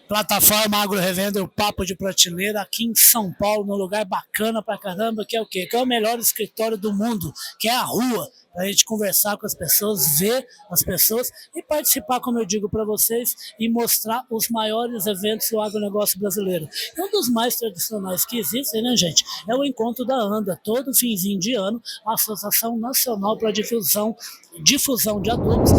Plataforma Agro Revenda, o papo de prateleira aqui em São Paulo, num lugar bacana pra caramba, que é o quê? Que é o melhor escritório do mundo, que é a rua, pra gente conversar com as pessoas, ver as pessoas e participar, como eu digo para vocês, e mostrar os maiores eventos do agronegócio brasileiro. E um dos mais tradicionais que existem, né, gente, é o encontro da ANDA, todo finzinho de ano, a Associação Nacional para Difusão de Adubos.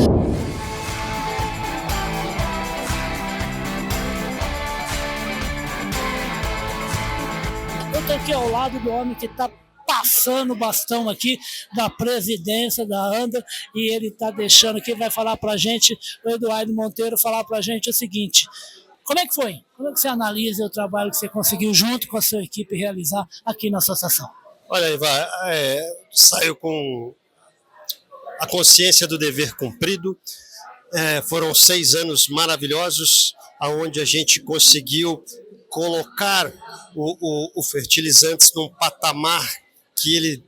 Eu estou aqui ao lado do homem que está passando o bastão aqui da presidência da ANDA e ele está deixando aqui, vai falar para a gente, o Eduardo Monteiro, falar para a gente o seguinte: como é que foi? Como é que você analisa o trabalho que você conseguiu junto com a sua equipe realizar aqui na associação? Olha, Ivan, saio com a consciência do dever cumprido. Foram 6 anos maravilhosos, onde a gente conseguiu colocar o fertilizantes num patamar que ele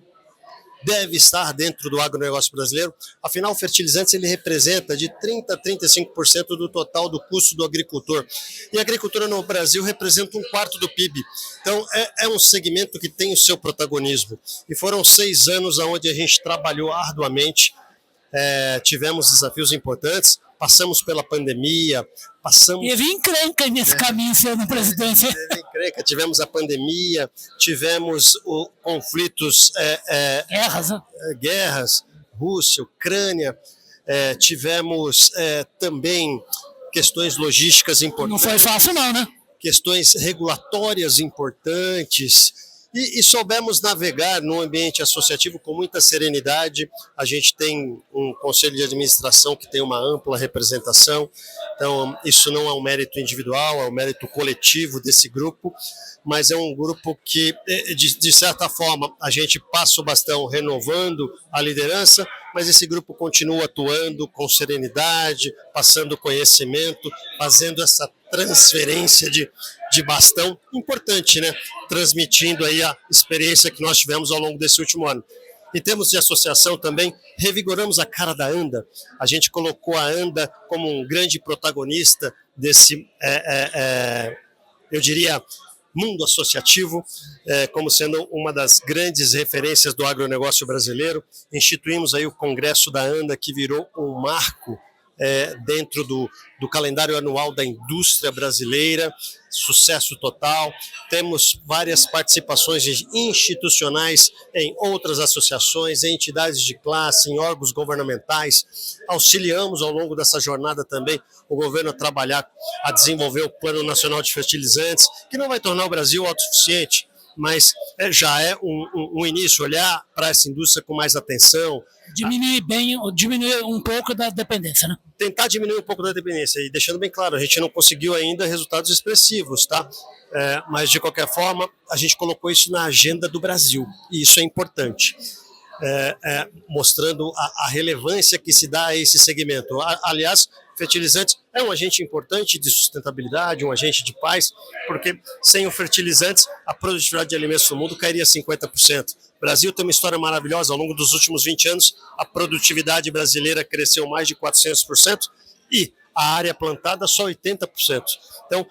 deve estar dentro do agronegócio brasileiro. Afinal, o fertilizantes ele representa de 30% a 35% do total do custo do agricultor. E a agricultura no Brasil representa 1/4 do PIB. Então, é um segmento que tem o seu protagonismo. E foram 6 anos onde a gente trabalhou arduamente, tivemos desafios importantes, passamos pela pandemia, E eu vim encrenca nesse caminho, senhor presidente. Tivemos a pandemia, tivemos conflitos, guerras, Rússia, Ucrânia, tivemos também questões logísticas importantes. Não foi fácil não, né? Questões regulatórias importantes. E soubemos navegar num ambiente associativo com muita serenidade. A gente tem um conselho de administração que tem uma ampla representação, então isso não é um mérito individual, é um mérito coletivo desse grupo, mas é um grupo que, de certa forma, a gente passa o bastão renovando a liderança, mas esse grupo continua atuando com serenidade, passando conhecimento, fazendo essa transferência de bastão importante, né? Transmitindo aí a experiência que nós tivemos ao longo desse último ano. Em termos de associação também, revigoramos a cara da ANDA. A gente colocou a ANDA como um grande protagonista desse, eu diria, mundo associativo, como sendo uma das grandes referências do agronegócio brasileiro. Instituímos aí o Congresso da ANDA, que virou um marco dentro do calendário anual da indústria brasileira, sucesso total. Temos várias participações institucionais em outras associações, em entidades de classe, em órgãos governamentais. Auxiliamos ao longo dessa jornada também o governo a trabalhar, a desenvolver o Plano Nacional de Fertilizantes, que não vai tornar o Brasil autossuficiente, mas já é um início, olhar para essa indústria com mais atenção. Diminuir um pouco da dependência, né? Tentar diminuir um pouco da dependência, e deixando bem claro, a gente não conseguiu ainda resultados expressivos, tá? Mas de qualquer forma, a gente colocou isso na agenda do Brasil, e isso é importante. Mostrando a relevância que se dá a esse segmento. Aliás, fertilizantes é um agente importante de sustentabilidade, um agente de paz, porque sem o fertilizantes a produtividade de alimentos no mundo cairia 50%. O Brasil tem uma história maravilhosa. Ao longo dos últimos 20 anos, a produtividade brasileira cresceu mais de 400% e a área plantada só 80%. Então,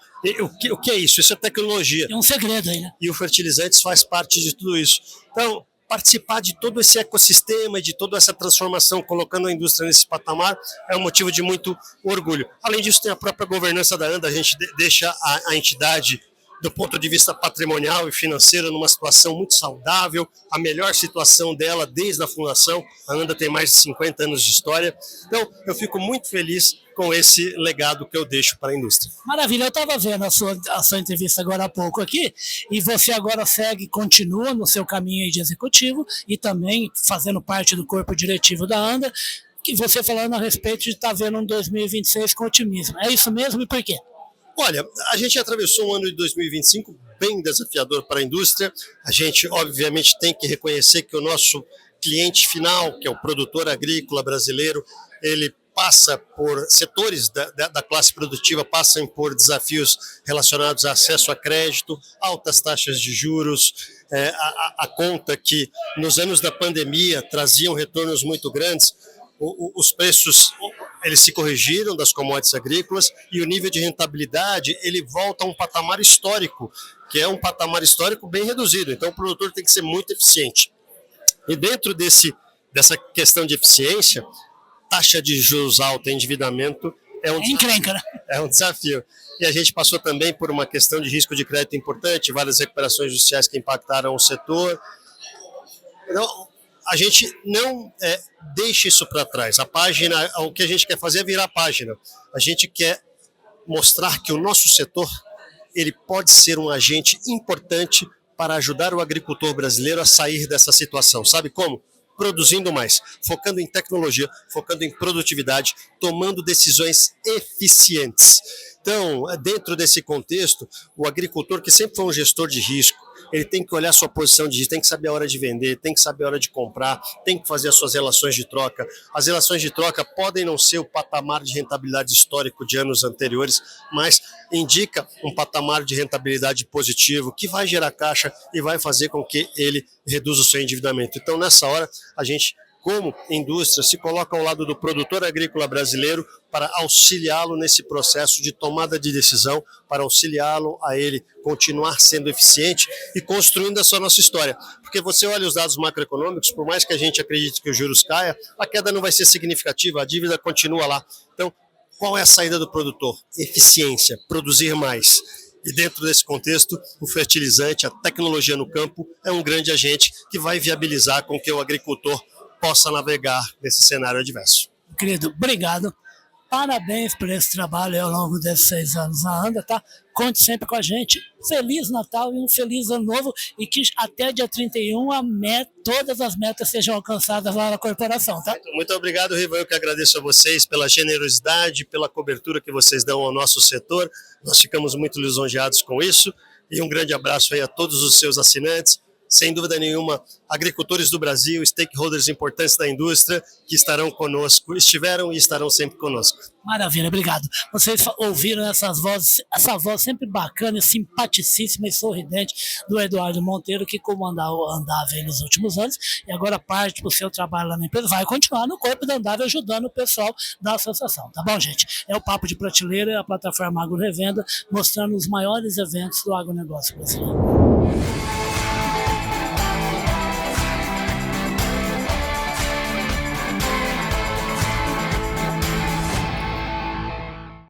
o que é isso? Isso é tecnologia. É um segredo aí, né? E o fertilizantes faz parte de tudo isso. Então, participar de todo esse ecossistema, de toda essa transformação, colocando a indústria nesse patamar, é um motivo de muito orgulho. Além disso, tem a própria governança da ANDA, a gente deixa a entidade, do ponto de vista patrimonial e financeiro, numa situação muito saudável, a melhor situação dela desde a fundação. A ANDA tem mais de 50 anos de história. Então, eu fico muito feliz com esse legado que eu deixo para a indústria. Maravilha, eu estava vendo a sua entrevista agora há pouco aqui, e você agora continua no seu caminho aí de executivo e também fazendo parte do corpo diretivo da ANDA, que você falando a respeito de estar vendo um 2026 com otimismo. É isso mesmo e por quê? Olha, a gente atravessou um ano de 2025 bem desafiador para a indústria. A gente, obviamente, tem que reconhecer que o nosso cliente final, que é o produtor agrícola brasileiro, ele passa por setores da classe produtiva, passam por desafios relacionados a acesso a crédito, altas taxas de juros, a conta que nos anos da pandemia traziam retornos muito grandes. os preços eles se corrigiram das commodities agrícolas e o nível de rentabilidade ele volta a um patamar histórico, que é um patamar histórico bem reduzido. Então o produtor tem que ser muito eficiente. E dentro dessa questão de eficiência, taxa de juros alta, endividamento, Encrenca, né? é um desafio. E a gente passou também por uma questão de risco de crédito importante, várias recuperações judiciais que impactaram o setor. Então, a gente não deixa isso para trás. A página, o que a gente quer fazer é virar a página. A gente quer mostrar que o nosso setor ele pode ser um agente importante para ajudar o agricultor brasileiro a sair dessa situação. Sabe como? Produzindo mais, focando em tecnologia, focando em produtividade, tomando decisões eficientes. Então, dentro desse contexto, o agricultor, que sempre foi um gestor de risco, ele tem que olhar sua posição de risco, tem que saber a hora de vender, tem que saber a hora de comprar, tem que fazer as suas relações de troca. As relações de troca podem não ser o patamar de rentabilidade histórico de anos anteriores, mas indica um patamar de rentabilidade positivo que vai gerar caixa e vai fazer com que ele reduza o seu endividamento. Então, nessa hora, a gente, como indústria, se coloca ao lado do produtor agrícola brasileiro para auxiliá-lo nesse processo de tomada de decisão, para auxiliá-lo a ele continuar sendo eficiente e construindo essa nossa história. Porque você olha os dados macroeconômicos, por mais que a gente acredite que os juros caia, a queda não vai ser significativa, a dívida continua lá. Então, qual é a saída do produtor? Eficiência, produzir mais. E dentro desse contexto, o fertilizante, a tecnologia no campo, é um grande agente que vai viabilizar com que o agricultor possa navegar nesse cenário adverso. Querido, obrigado. Parabéns por esse trabalho ao longo desses 6 anos na ANDA, tá? Conte sempre com a gente. Feliz Natal e um feliz Ano Novo e que até dia 31 todas as metas sejam alcançadas lá na corporação, tá? Muito obrigado, Riva. Eu que agradeço a vocês pela generosidade, pela cobertura que vocês dão ao nosso setor. Nós ficamos muito lisonjeados com isso e um grande abraço aí a todos os seus assinantes. Sem dúvida nenhuma, agricultores do Brasil, stakeholders importantes da indústria que estarão conosco, estiveram e estarão sempre conosco. Maravilha, obrigado. Vocês ouviram essa voz sempre bacana, simpaticíssima e sorridente do Eduardo Monteiro, que comandava o Andável nos últimos anos e agora parte para o seu trabalho lá na empresa, vai continuar no corpo da Andável ajudando o pessoal da associação, tá bom, gente? É o Papo de Prateleira, a plataforma Agro Revenda, mostrando os maiores eventos do agronegócio brasileiro.